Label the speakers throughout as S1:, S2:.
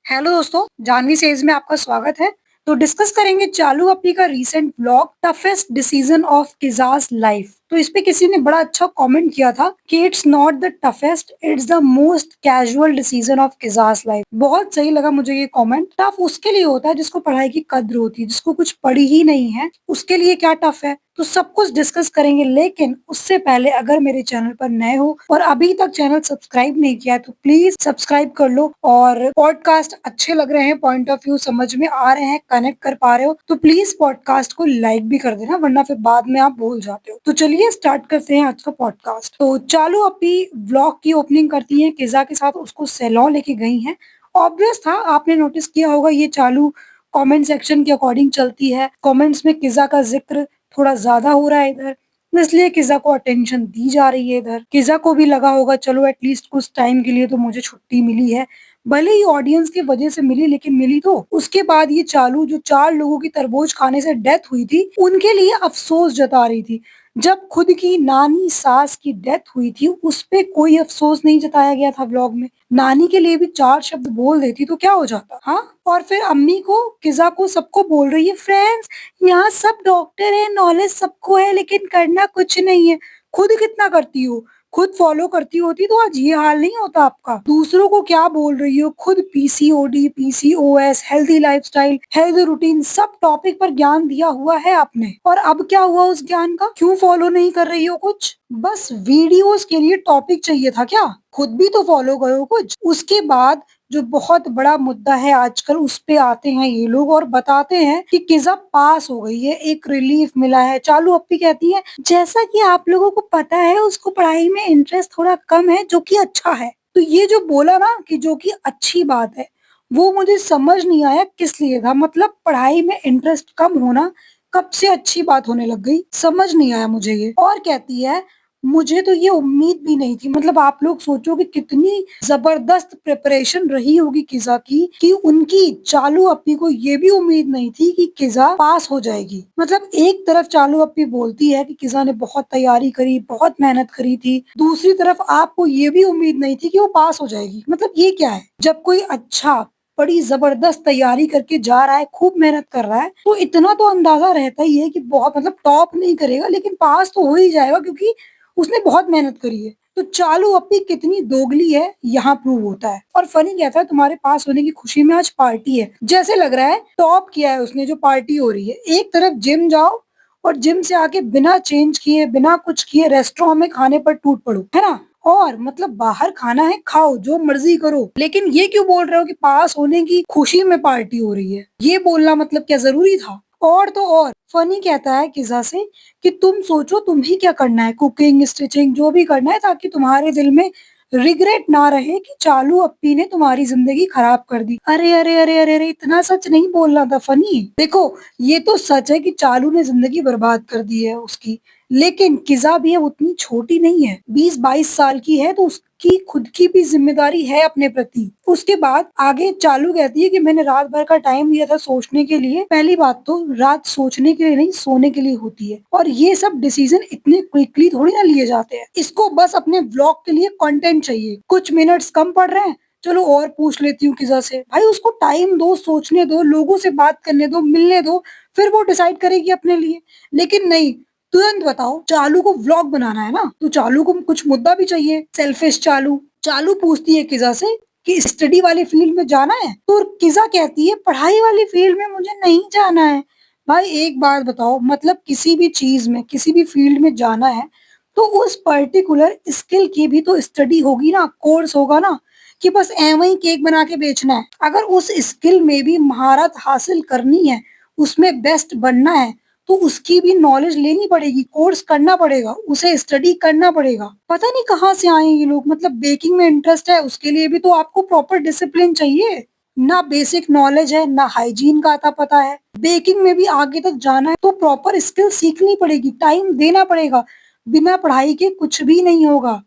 S1: Hello दोस्तों, Janvi says में आपका स्वागत है। तो डिस्कस करेंगे चालू अप्पी का recent vlog toughest decision of Kiza's life. तो इस पे किसी ने बड़ा अच्छा कमेंट किया था कि it's not the toughest, it's the most casual decision of Kiza's life. बहुत सही लगा मुझे ये कमेंट। टफ उसके लिए होता है जिसको पढ़ाई की कद्र होती है, जिसको कुछ पढ़ी ही नहीं है उसके लिए क्या टफ है। तो सब कुछ डिस्कस करेंगे, लेकिन उससे पहले अगर मेरे चैनल पर नए हो और अभी तक चैनल सब्सक्राइब नहीं किया है तो प्लीज सब्सक्राइब कर लो। और पॉडकास्ट अच्छे लग रहे हैं, पॉइंट ऑफ व्यू समझ में आ रहे हैं, कनेक्ट कर पा रहे हो तो प्लीज पॉडकास्ट को लाइक भी कर देना, वरना फिर बाद में आप भूल जाते हो। तो चलिए स्टार्ट करते हैं आज का पॉडकास्ट। तो चालू अप्पी व्लॉग की ओपनिंग करती है किजा के साथ, उसको सैलून लेके गई है। ऑब्वियस था, आपने नोटिस किया होगा ये चालू कमेंट सेक्शन के अकॉर्डिंग चलती है। कमेंट्स में किजा का जिक्र थोड़ा ज्यादा हो रहा है इधर, इसलिए किजा को अटेंशन दी जा रही है इधर। किजा को भी लगा होगा चलो एटलीस्ट कुछ टाइम के लिए तो मुझे छुट्टी मिली है, भले ही ऑडियंस की वजह से मिली, लेकिन मिली तो। उसके बाद ये चालू जो 4 लोगों की तरबूज खाने से डेथ हुई थी उनके लिए अफसोस जता रही थी। जब खुद की नानी सास की डेथ हुई थी उस पे कोई अफसोस नहीं जताया गया था व्लॉग में। नानी के लिए भी 4 शब्द बोल देती तो क्या हो जाता। हाँ, और फिर अम्मी को, किजा को, सबको बोल रही है फ्रेंड्स यहाँ सब डॉक्टर है, नॉलेज सबको है, लेकिन करना कुछ नहीं है। खुद कितना करती हो, खुद फॉलो करती होती तो आज ये हाल नहीं होता आपका। दूसरों को क्या बोल रही हो, खुद PCOD, PCOS, healthy lifestyle, healthy routine, सब टॉपिक पर ज्ञान दिया हुआ है आपने। और अब क्या हुआ उस ज्ञान का, क्यों फॉलो नहीं कर रही हो कुछ? बस वीडियोस के लिए टॉपिक चाहिए था क्या? खुद भी तो फॉलो करो कुछ। उसके बाद जो बहुत बड़ा मुद्दा है आजकल, उस पे आते हैं ये लोग और बताते हैं कि किजा पास हो गई है, एक रिलीफ मिला है। चालू अप्पी कहती है जैसा कि आप लोगों को पता है उसको पढ़ाई में इंटरेस्ट थोड़ा कम है, जो कि अच्छा है। तो ये जो बोला ना कि जो कि अच्छी बात है, वो मुझे समझ नहीं आया किस लिए था। मतलब पढ़ाई में इंटरेस्ट कम होना कब से अच्छी बात होने लग गई, समझ नहीं आया मुझे ये। और कहती है मुझे तो ये उम्मीद भी नहीं थी। मतलब आप लोग सोचो कि कितनी जबरदस्त प्रिपरेशन रही होगी किजा की, कि उनकी चालू अप्पी को ये भी उम्मीद नहीं थी कि किजा पास हो जाएगी। मतलब एक तरफ चालू अप्पी बोलती है कि किजा ने बहुत तैयारी करी, बहुत मेहनत करी थी, दूसरी तरफ आपको ये भी उम्मीद नहीं थी कि वो पास हो जाएगी। मतलब ये क्या है? जब कोई अच्छा बड़ी जबरदस्त तैयारी करके जा रहा है, खूब मेहनत कर रहा है, तो इतना तो अंदाजा रहता ही है कि बहुत, मतलब टॉप नहीं करेगा लेकिन पास तो हो ही जाएगा, क्योंकि उसने बहुत मेहनत करी है। तो चालू अप्पी कितनी दोगली है यहाँ प्रूव होता है। और फनी क्या था, तुम्हारे पास होने की खुशी में आज पार्टी है, जैसे लग रहा है टॉप किया है उसने जो पार्टी हो रही है। एक तरफ जिम जाओ और जिम से आके बिना चेंज किए, बिना कुछ किए रेस्टोरेंट में खाने पर टूट पड़ो, है ना। और मतलब बाहर खाना है, खाओ जो मर्जी करो, लेकिन ये क्यों बोल रहे हो कि पास होने की खुशी में पार्टी हो रही है? ये बोलना मतलब क्या जरूरी था? और तो और फनी कहता है किजा से कि तुम सोचो तुम्हें क्या करना है, कुकिंग, स्टिचिंग, जो भी करना है, ताकि तुम्हारे दिल में रिग्रेट ना रहे कि चालू अप्पी ने तुम्हारी जिंदगी खराब कर दी। अरे अरे अरे अरे अरे, इतना सच नहीं बोलना था फनी। देखो, ये तो सच है कि चालू ने जिंदगी बर्बाद कर दी है उसकी, लेकिन किजा भी अब उतनी छोटी नहीं है, 20-22 साल की है, तो उसकी खुद की भी जिम्मेदारी है अपने प्रति। उसके बाद आगे चालू कहती है कि मैंने रात भर का टाइम लिया था सोचने के लिए। पहली बात तो रात सोचने के लिए नहीं, सोने के लिए होती है, और ये सब डिसीजन इतने क्विकली थोड़ी ना लिए जाते हैं। इसको बस अपने व्लॉग के लिए कंटेंट चाहिए, कुछ मिनट्स कम पड़ रहे हैं, चलो और पूछ लेती हूँ किजा से। भाई उसको टाइम दो, सोचने दो, लोगों से बात करने दो, मिलने दो, फिर वो डिसाइड करेगी अपने लिए। लेकिन नहीं, तुरंत बताओ, चालू को व्लॉग बनाना है ना, तो चालू को कुछ मुद्दा भी चाहिए। सेल्फिश चालू। चालू पूछती है किजा से कि स्टडी वाली फील्ड में जाना है, तो किजा कहती है पढ़ाई वाली फील्ड में मुझे नहीं जाना है। भाई एक बात बताओ, मतलब किसी भी चीज में, किसी भी फील्ड में जाना है तो उस पर्टिकुलर स्किल की भी तो स्टडी होगी ना, कोर्स होगा ना, कि बस एवं ही केक बना के बेचना है। अगर उस स्किल में भी महारत हासिल करनी है, उसमें बेस्ट बनना है, तो उसकी भी नॉलेज लेनी पड़ेगी, कोर्स करना पड़ेगा, उसे स्टडी करना पड़ेगा। पता नहीं कहाँ से आए ये लोग। मतलब बेकिंग में इंटरेस्ट है, उसके लिए भी तो आपको प्रॉपर डिसिप्लिन चाहिए। ना बेसिक नॉलेज है, ना हाइजीन का आता पता है। बेकिंग में भी आगे तक जाना है तो प्रॉपर स्किल सीखनी पड़ेगी, टाइम देना पड़ेगा। बिना पढ़ाई के कुछ भी नहीं होगा,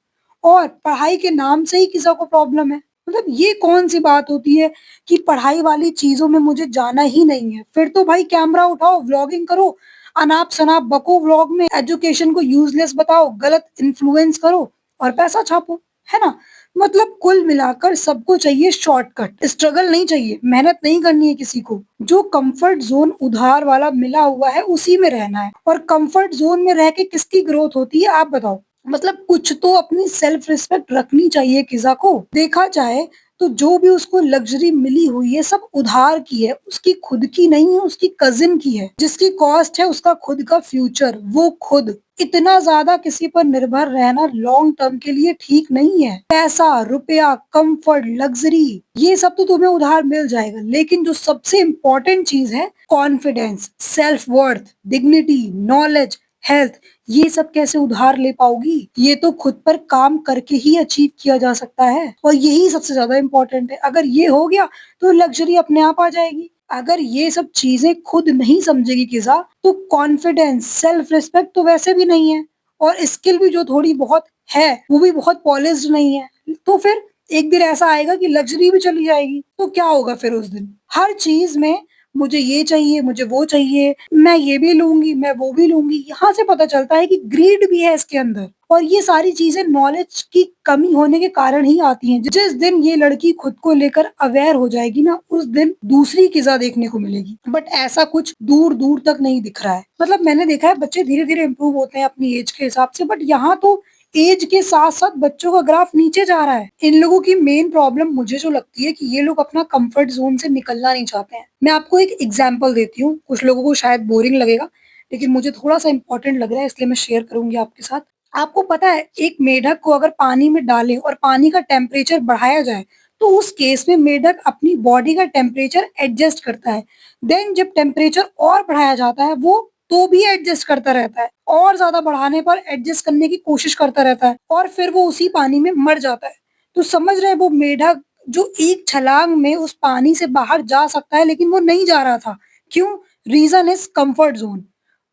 S1: और पढ़ाई के नाम से ही किसी को प्रॉब्लम है। मतलब ये कौन सी बात होती है कि पढ़ाई वाली चीजों में मुझे जाना ही नहीं है? फिर तो भाई कैमरा उठाओ, व्लॉगिंग करो, अनाप शनाप बको व्लॉग में, एजुकेशन को यूजलेस बताओ, गलत इन्फ्लुएंस करो और पैसा छापो, है ना। मतलब कुल मिलाकर सबको चाहिए शॉर्टकट, स्ट्रगल नहीं चाहिए, मेहनत नहीं करनी है किसी को। जो कंफर्ट जोन उधार वाला मिला हुआ है उसी में रहना है। और कंफर्ट जोन में रह के किसकी ग्रोथ होती है आप बताओ? मतलब कुछ तो अपनी सेल्फ रिस्पेक्ट रखनी चाहिए किसा को। देखा जाए तो जो भी उसको लग्जरी मिली हुई है सब उधार की है, उसकी खुद की नहीं है, उसकी कजिन की है। जिसकी कॉस्ट है उसका खुद का फ्यूचर, वो खुद। इतना ज्यादा किसी पर निर्भर रहना लॉन्ग टर्म के लिए ठीक नहीं है। पैसा, रुपया, कंफर्ट, लग्जरी, ये सब तो तुम्हें उधार मिल जाएगा, लेकिन जो सबसे इम्पोर्टेंट चीज है confidence, self worth, dignity, knowledge, health, ये सब कैसे उधार ले पाओगी? ये तो खुद पर काम करके ही अचीव किया जा सकता है, और यही सबसे ज्यादा इम्पोर्टेंट है। अगर ये हो गया तो लग्जरी अपने आप आ जाएगी। अगर ये सब चीजें खुद नहीं समझेगी किसा, तो कॉन्फिडेंस, सेल्फ रिस्पेक्ट तो वैसे भी नहीं है, और स्किल भी जो थोड़ी बहुत है वो भी बहुत पॉलिश्ड नहीं है। तो फिर एक दिन ऐसा आएगा कि लग्जरी भी चली जाएगी, तो क्या होगा फिर उस दिन? हर चीज में मुझे ये चाहिए, मुझे वो चाहिए, मैं ये भी लूंगी, मैं वो भी लूंगी। यहाँ से पता चलता है कि ग्रीड भी है इसके अंदर, और ये सारी चीजें नॉलेज की कमी होने के कारण ही आती हैं। जिस दिन ये लड़की खुद को लेकर अवेयर हो जाएगी ना, उस दिन दूसरी किजा देखने को मिलेगी। बट ऐसा कुछ दूर दूर तक नहीं दिख रहा है। मतलब मैंने देखा है बच्चे धीरे धीरे इम्प्रूव होते हैं अपनी एज के हिसाब से, बट यहाँ तो एज के साथ साथ बच्चों का ग्राफ नीचे जा रहा है। इन लोगों की मेन प्रॉब्लम मुझे जो लगती है कि ये लोग अपना कंफर्ट जोन से निकलना नहीं चाहते हैं। मैं आपको एक एग्जांपल देती हूँ, कुछ लोगों को शायद बोरिंग लगेगा, लेकिन मुझे थोड़ा सा इंपॉर्टेंट लग रहा है इसलिए मैं शेयर करूंगी आपके साथ। आपको पता है एक मेढक को अगर पानी में डालें और पानी का टेम्परेचर बढ़ाया जाए, तो उस केस में मेढक अपनी बॉडी का टेम्परेचर एडजस्ट करता है। देन जब टेम्परेचर और बढ़ाया जाता है वो तो भी एडजस्ट करता रहता है, और ज्यादा बढ़ाने पर एडजस्ट करने की कोशिश करता रहता है, और फिर वो उसी पानी में मर जाता है। तो समझ रहे हैं वो मेढक जो एक छलांग में उस पानी से बाहर जा सकता है, लेकिन वो नहीं जा रहा था। क्यों? Reason is comfort zone.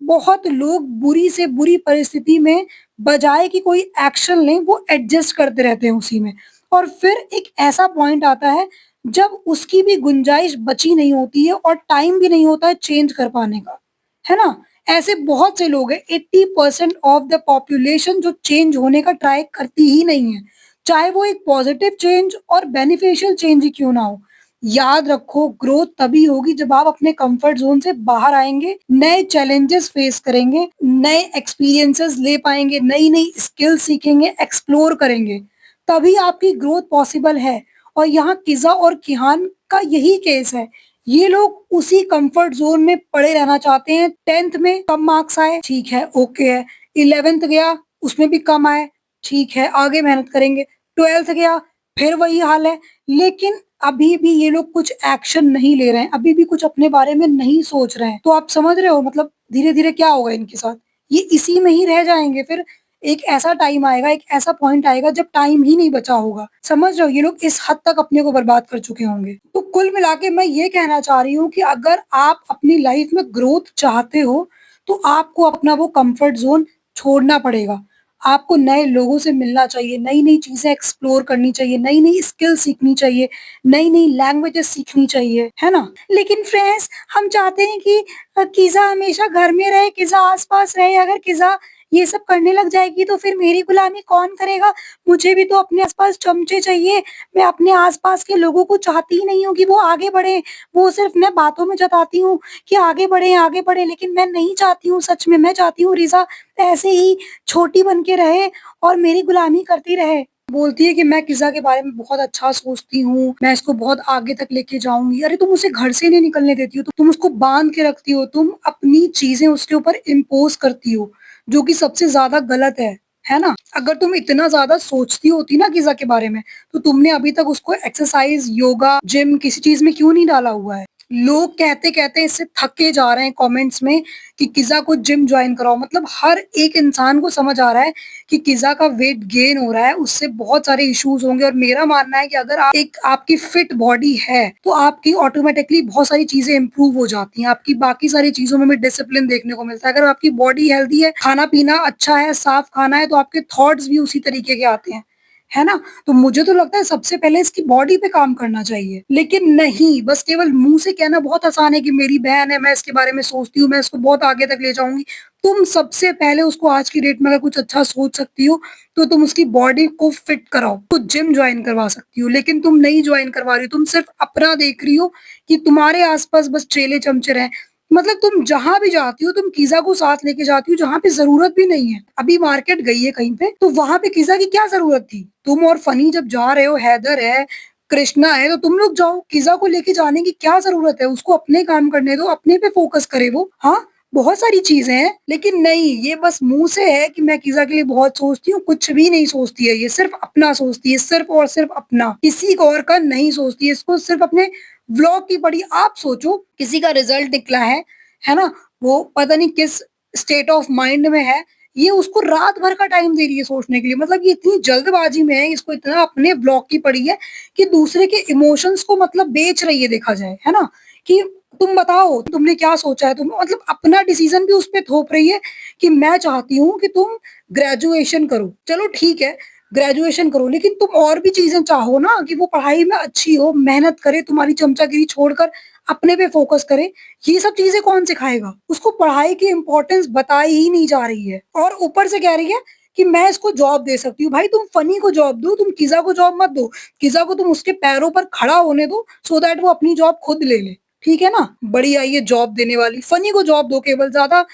S1: बहुत लोग बुरी से बुरी परिस्थिति में बजाय कि कोई एक्शन लें वो एडजस्ट करते रहते हैं उसी में, और फिर एक ऐसा पॉइंट आता है जब उसकी भी गुंजाइश बची नहीं होती है और टाइम भी नहीं होता है चेंज कर पाने का, है ना? ऐसे बहुत से लोग हैं, 80% ऑफ द पॉपुलेशन जो चेंज होने का ट्राई करती ही नहीं है, चाहे वो एक पॉजिटिव चेंज और बेनिफिशियल चेंज ही क्यों ना हो। याद रखो ग्रोथ तभी होगी जब आप अपने कंफर्ट जोन से बाहर आएंगे, नए चैलेंजेस फेस करेंगे, नए एक्सपीरियंसेस ले पाएंगे, नई नई स्किल सीखेंगे, एक्सप्लोर करेंगे, तभी आपकी ग्रोथ पॉसिबल है। और यहाँ किजा और किहान का यही केस है। ये लोग उसी कंफर्ट जोन में पड़े रहना चाहते हैं। 10th में कम मार्क्स आए, ठीक है, ओके है। 11th गया, उसमें भी कम आए, ठीक है, आगे मेहनत करेंगे। 12th गया, फिर वही हाल है। लेकिन अभी भी ये लोग कुछ एक्शन नहीं ले रहे हैं, अभी भी कुछ अपने बारे में नहीं सोच रहे हैं। तो आप समझ रहे हो मतलब धीरे धीरे क्या होगा इनके साथ? ये इसी में ही रह जाएंगे। फिर एक ऐसा टाइम आएगा, एक ऐसा पॉइंट आएगा जब टाइम ही नहीं बचा होगा। समझ रहे हो? ये लोग इस हद तक अपने को बर्बाद कर चुके होंगे। तो कुल मिला के मैं ये कहना चाह रही हूँ कि अगर आप अपनी लाइफ में ग्रोथ चाहते हो, तो आपको अपना वो कंफर्ट जोन छोड़ना पड़ेगा। आपको नए लोगों से मिलना चाहिए, नई नई चीजें एक्सप्लोर करनी चाहिए, नई नई स्किल सीखनी चाहिए, नई नई लैंग्वेजेस सीखनी चाहिए, है ना? लेकिन फ्रेंड्स, हम चाहते हैं कि किज़ा हमेशा घर में रहे, किज़ा आस-पास रहे। अगर किज़ा ये सब करने लग जाएगी तो फिर मेरी गुलामी कौन करेगा? मुझे भी तो अपने आस-पास चमचे चाहिए। मैं अपने आस-पास के लोगों को चाहती ही नहीं हूँ कि वो आगे बढ़ें। वो सिर्फ मैं बातों में जताती हूँ कि आगे बढ़ें, लेकिन मैं नहीं चाहती हूँ सच में। मैं चाहती हूँ रिज़ा ऐसे ही छोटी बन के रहे और मेरी गुलामी करती रहे। बोलती है कि मैं किज़ा के बारे में बहुत अच्छा सोचती हूँ, मैं इसको बहुत आगे तक लेके जाऊँगी। अरे तुम उसे घर से नहीं निकलने देती हो, तो तुम उसको बाँध के रखती हो, तुम अपनी चीज़ें उसके ऊपर इम्पोज़ करती हो, जो कि सबसे ज़्यादा गलत है ना? अगर तुम इतना ज़्यादा सोचती होती ना किज़ा के बारे में, तो तुमने अभी तक उसको एक्सरसाइज़, योगा, जिम किसी चीज़ में क्यों नहीं डाला हुआ है? लोग कहते-कहते इससे थके जा रहे हैं कमेंट्स में कि किज़ा को जिम जॉइन कराओ। मतलब हर एक इंसान को समझ आ रहा है कि किज़ा का वेट गेन हो रहा है, उससे बहुत सारे इश्यूज़ होंगे, और मेरा मानना है कि अगर आप एक आपकी फिट बॉडी है, तो आपकी ऑटोमैटिकली बहुत सारी चीज़ें इम्प्रूव हो जाती हैं। आपकी बाकी सारी चीज़ों में भी डिसिप्लिन देखने को मिलता है। अगर आपकी बॉडी हेल्दी है, खाना-पीना अच्छा है, साफ खाना है, तो आपके थॉट्स भी उसी तरीके के आते हैं। है ना? तो मुझे तो लगता है सबसे पहले इसकी बॉडी पे काम करना चाहिए। लेकिन नहीं, बस केवल मुँह से कहना बहुत आसान है कि मेरी बहन है, मैं इसके बारे में सोचती हूँ, मैं इसको बहुत आगे तक ले जाऊँगी। तुम सबसे पहले उसको आज की डेट में अगर कुछ अच्छा सोच सकती हो, तो तुम उसकी बॉडी को फिट कराओ। तो जिम जॉइन करवा सकती हो, लेकिन तुम नहीं जॉइन करवा रही हो, तुम सिर्फ़ अपना देख रही हो कि तुम्हारे आस-पास बस चेले-चमचे रहें। मतलब तुम जहाँ भी जाती हो, तुम कीज़ा को साथ लेके जाती हो जहाँ पे ज़रूरत भी नहीं है। अभी मार्केट गई है कहीं पे, तो वहाँ पे कीज़ा की क्या ज़रूरत थी? तुम और फनी जब जा रहे हो, हैदर है, कृष्णा है, तो तुम लोग जाओ। कीज़ा को लेके जाने की क्या ज़रूरत है? उसको अपने काम करने दो, अपने पे फ़ोकस करे वो। हाँ, बहुत सारी चीज़ें हैं, लेकिन नहीं, ये बस मुँह से है कि मैं कीज़ा के लिए बहुत सोचती हूँ, कुछ भी नहीं सोचती है ये, सिर्फ़ अपना सोचती है, सिर्फ़ और सिर्फ़ अपना। किसी और का नहीं सोचती है, इसको सिर्फ़ अपने व्लॉग की पड़ी। आप सोचो, किसी का रिज़ल्ट निकला है ना? वो पता नहीं किस स्टेट ऑफ माइंड में है, ये उसको रात भर का टाइम दे रही है सोचने के लिए। मतलब ये इतनी जल्दबाज़ी में है, इसको इतना अपने ब्लॉक की पड़ी है कि दूसरे के इमोशंस को मतलब बेच रही है देखा जाए, है ना? कि तुम बताओ तुमने क्या सोचा है? तुम मतलब अपना डिसीज़न भी उस पे थोप रही है कि मैं चाहती हूँ कि तुम ग्रेजुएशन करो। चलो ठीक है, ग्रेजुएशन करो, लेकिन तुम और भी चीज़ें चाहो ना कि वो पढ़ाई में अच्छी हो, मेहनत करे, तुम्हारी चमचागिरी छोड़कर अपने पे फ़ोकस करे। ये सब चीज़ें कौन सिखाएगा? उसको पढ़ाई की इम्पोर्टेंस बताई ही नहीं जा रही है और ऊपर से कह रही है कि मैं इसको जॉब दे सकती हूँ। भाई तुम फनी को जॉब दो, तुम किज़ा को जॉब मत दो। किज़ा को तुम उसके पैरों पर खड़ा होने दो सो दैट वो अपनी जॉब खुद ले ले। ठीक है ना? बड़ी आई है जॉब देने वाली। फनी को जॉब दो केवल, ज़्यादा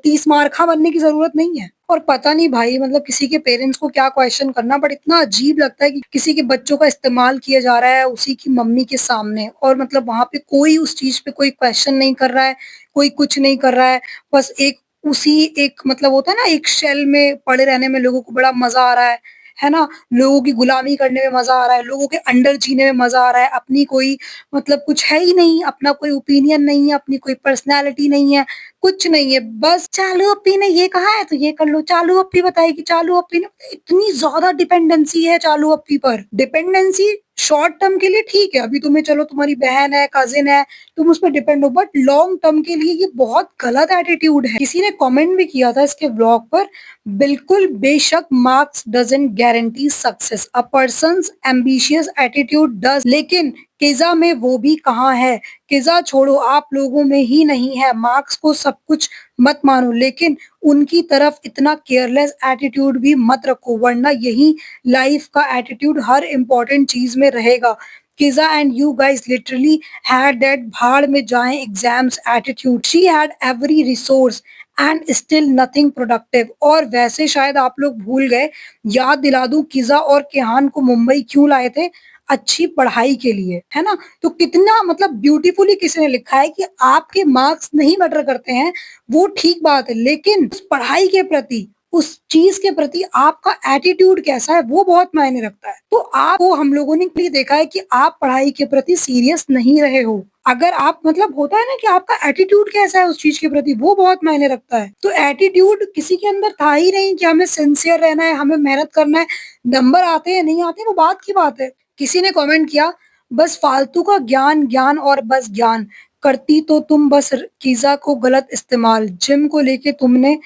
S1: 30 मार-खा बनने की ज़रूरत नहीं है। और पता नहीं भाई, मतलब किसी के पेरेंट्स को क्या क्वेश्चन करना, बट इतना अजीब लगता है कि किसी के बच्चों का इस्तेमाल किया जा रहा है उसी की मम्मी के सामने, और मतलब वहाँ पे कोई उस चीज़ पे कोई क्वेश्चन नहीं कर रहा है, कोई कुछ नहीं कर रहा है। बस एक उसी एक मतलब होता है ना, एक शेल में पड़े रहने में लोगों को बड़ा मज़ा आ रहा है ना? लोगों की गुलामी करने में मज़ा आ रहा है, लोगों के अंडर जीने में मज़ा आ रहा है। अपनी कोई मतलब कुछ है ही नहीं, अपना कोई ओपिनियन नहीं है, अपनी कोई पर्सनैलिटी नहीं है, कुछ नहीं है। बस चालू अप्पी ने ये कहा है तो ये कर लो, चालू अप्पी बताएगी, चालू अप्पी ने इतनी ज़्यादा डिपेंडेंसी है चालू अप्पी पर। डिपेंडेंसी शॉर्ट टर्म के लिए ठीक है, अभी तुम्हें चलो तुम्हारी बहन है, कज़िन है, तुम उस पे डिपेंड हो, बट लॉन्ग टर्म के लिए ये बहुत गलत एटीट्यूड है। किसी ने कमेंट भी किया था इसके व्लॉग पर, बिल्कुल बेशक marks doesn't guarantee success, a persons ambitious attitude does, लेकिन किज़ा में वो भी कहाँ है? किज़ा छोड़ो, आप लोगों में ही नहीं है, मार्क्स को सब कुछ मत मानो, लेकिन उनकी तरफ इतना केयरलेस एटीट्यूड भी मत रखो, वरना यही लाइफ का एटीट्यूड हर इम्पोर्टेंट चीज़ में रहेगा। Kiza and you guys literally had that भाड़ में जाएँ exams attitude. She had every resource and still nothing productive. और वैसे शायद आप लोग भूल गए, याद दिला दूँ, किज़ा और किहान को मुंबई क्यों लाए थे? अच्छी पढ़ाई के लिए, है ना? तो कितना मतलब ब्यूटीफुली किसी ने लिखा है कि आपके मार्क्स नहीं मैटर करते हैं, वो ठीक बात है, लेकिन उस पढ़ाई के प्रति, उस चीज़ के प्रति आपका एटीट्यूड कैसा है, वो बहुत मायने रखता है। तो आपको हम लोगों ने भी देखा है कि आप पढ़ाई के प्रति सीरियस नहीं रहे हो। अगर आप मतलब होता है ना कि आपका एटीट्यूड कैसा है उस चीज़ के प्रति, वो बहुत मायने रखता है। तो एटीट्यूड किसी के अंदर था ही नहीं कि हमें सिंसियर रहना है, हमें मेहनत करना है, नंबर आते हैं, नहीं आते, वो बात की बात है। किसी ने कमेंट किया, बस फालतू का ज्ञान, ज्ञान और बस ज्ञान, करती तो तुम बस कीज़ा को गलत इस्तेमाल। जिम को लेके तुमने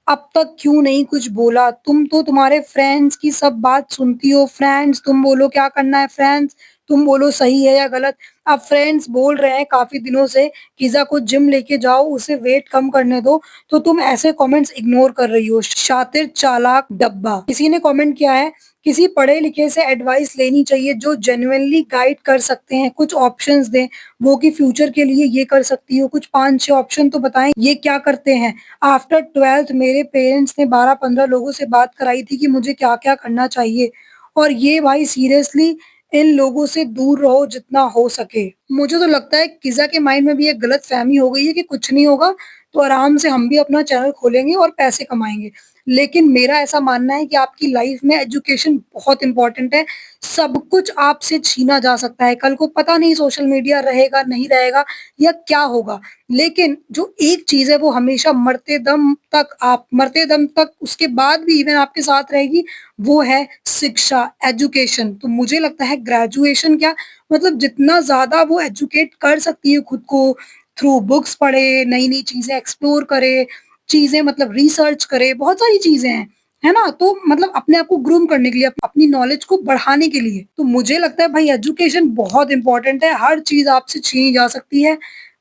S1: अब तक क्यों नहीं कुछ बोला? तुम तो तुम्हारे फ्रेंड्स की सब बात सुनती हो, फ्रेंड्स तुम बोलो क्या करना है, फ्रेंड्स तुम बोलो सही है या गलत। अब फ्रेंड्स बोल रहे हैं काफ़ी दिनों से कीज़ा को जिम लेके जाओ, उसे वेट कम करने दो, तो तुम ऐसे कमेंट्स इग्नोर कर रही हो। शातिर चालाक डब्बा। किसी ने कमेंट किया है, किसी पढ़े-लिखे से एडवाइस लेनी चाहिए जो जेन्युइनली गाइड कर सकते हैं, कुछ ऑप्शंस दें, वो कि फ्यूचर के लिए ये कर सकती हो, कुछ 5-6 ऑप्शन तो बताएँ, ये क्या करते हैं? आफ्टर 12th मेरे पेरेंट्स ने 12-15 लोगों से बात कराई थी कि मुझे क्या-क्या करना चाहिए, और ये भाई सीरियसली इन लोगों से दूर रहो जितना हो सके। मुझे तो लगता है किज़ा के माइंड में भी एक गलतफ़हमी हो गई है कि कुछ नहीं होगा, तो आराम से हम भी अपना चैनल खोलेंगे और पैसे कमाएँगे। लेकिन मेरा ऐसा मानना है कि आपकी लाइफ़ में एजुकेशन बहुत इम्पोर्टेंट है। सब कुछ आपसे छीना जा सकता है, कल को पता नहीं सोशल मीडिया रहेगा, नहीं रहेगा या क्या होगा। लेकिन जो एक चीज़ है वो हमेशा मरते दम तक उसके बाद भी इवन आपके साथ रहेगी, वो है शिक्षा, एजुकेशन। तो मुझे लगता है ग्रेजुएशन क्या, मतलब जितना ज़्यादा वो एजुकेट कर सकती है खुद को, थ्रू बुक्स पढ़े, नई-नई चीज़ें एक्सप्लोर करे, चीज़ें मतलब रिसर्च करे, बहुत सारी चीज़ें हैं। है ना? तो मतलब अपने आप को ग्रूम करने के लिए, अपनी नॉलेज को बढ़ाने के लिए। तो मुझे लगता है भाई एजुकेशन बहुत इम्पोर्टेंट है, हर चीज़ आपसे छीनी जा सकती है।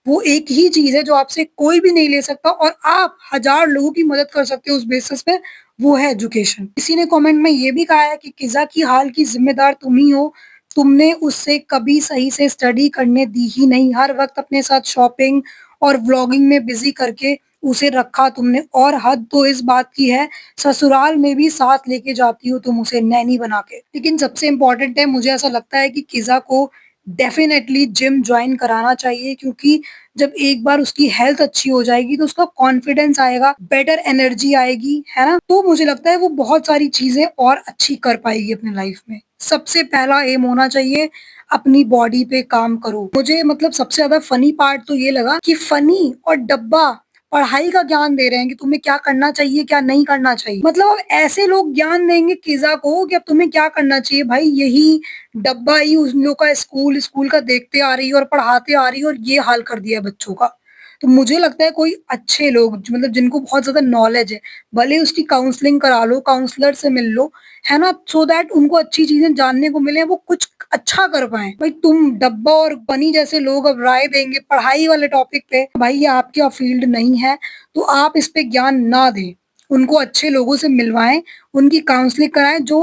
S1: वो एक ही चीज़ है जो आपसे कोई भी नहीं ले सकता और आप हज़ार लोगों की मदद कर सकते हो उस बेसिस पे, वो है एजुकेशन। किसी ने कमेंट में ये भी कहा है कि किज़ा की हाल की ज़िम्मेदार तुम ही हो, तुमने उससे कभी सही से स्टडी करने दी ही नहीं, हर वक़्त अपने साथ शॉपिंग और व्लॉगिंग में बिज़ी करके उसे रखा तुमने और हद तो इस बात की है ससुराल में भी साथ लेके जाती हो तुम उसे नैनी बना के। लेकिन सबसे इम्पोर्टेंट है मुझे ऐसा लगता है कि किज़ा को डेफ़िनेटली जिम जॉइन कराना चाहिए क्योंकि जब एक बार उसकी हेल्थ अच्छी हो जाएगी तो उसका कॉन्फिडेंस आएगा, बेटर एनर्जी आएगी, है ना? तो मुझे लगता है वो बहुत सारी चीज़ें और अच्छी कर पाएगी अपनी लाइफ़ में। सबसे पहला एम होना चाहिए अपनी बॉडी पे काम करो। मुझे मतलब सबसे ज़्यादा फ़नी पार्ट तो ये लगा कि फ़नी और डब्बा पढ़ाई का ज्ञान दे रहे हैं कि तुम्हें क्या करना चाहिए, क्या नहीं करना चाहिए। मतलब अब ऐसे लोग ज्ञान देंगे किज़ा को कि अब तुम्हें क्या करना चाहिए भाई यही डब्बा ही उन लोग का स्कूल का देखते आ रही है और पढ़ाते आ रही है और ये हाल कर दिया है बच्चों का। तो मुझे लगता है कोई अच्छे लोग मतलब जिनको बहुत ज़्यादा नॉलेज है, भले ही उसकी काउंसलिंग करा लो, काउंसलर से मिल लो, है ना? सो दैट उनको अच्छी चीज़ें जानने को मिले, वो कुछ अच्छा कर पाएँ। भाई तुम डब्बा और बनी जैसे लोग अब राय देंगे पढ़ाई वाले टॉपिक पे, भाई ये आपका फील्ड नहीं है, तो आप इस पे ज्ञान ना दें। उनको अच्छे लोगों से मिलवाएँ, उनकी काउंसलिंग कराएँ जो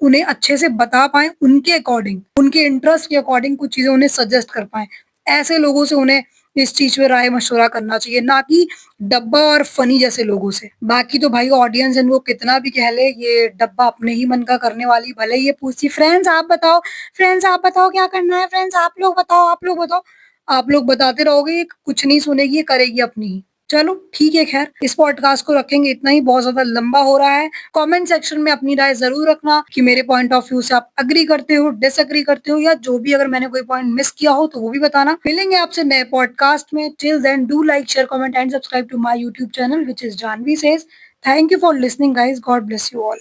S1: उन्हें अच्छे से बता पाएँ उनके अकॉर्डिंग, उनके इंटरेस्ट के अकॉर्डिंग कुछ चीज़ें उन्हें सजेस्ट कर पाएँ। ऐसे लोगों से उन्हें इस चीज़ पे राय-मशवरा करना चाहिए, ना कि डब्बा और फ़नी जैसे लोगों से। बाकी तो भाई ऑडियंस इनको कितना भी कह ले, ये डब्बा अपने ही मन का करने वाली, भले ही ये पूछती फ्रेंड्स आप बताओ क्या करना है? फ्रेंड्स आप लोग बताओ। आप लोग बताते रहोगे, ये कुछ नहीं सुनेगी, ये करेगी अपनी ही। चलो ठीक है ख़ैर, इस पॉडकास्ट को रखेंगे इतना ही, बहुत ज़्यादा लंबा हो रहा है। कमेंट सेक्शन में अपनी राय ज़रूर रखना कि मेरे पॉइंट ऑफ व्यू से आप एग्री करते हो, डिसएग्री करते हो या जो भी अगर मैंने कोई पॉइंट मिस किया हो तो वो भी बताना। मिलेंगे आपसे नए पॉडकास्ट में। Till then do like, share, comment and subscribe to my YouTube channel which is Janvi says. Thank you for listening guys. God bless you all.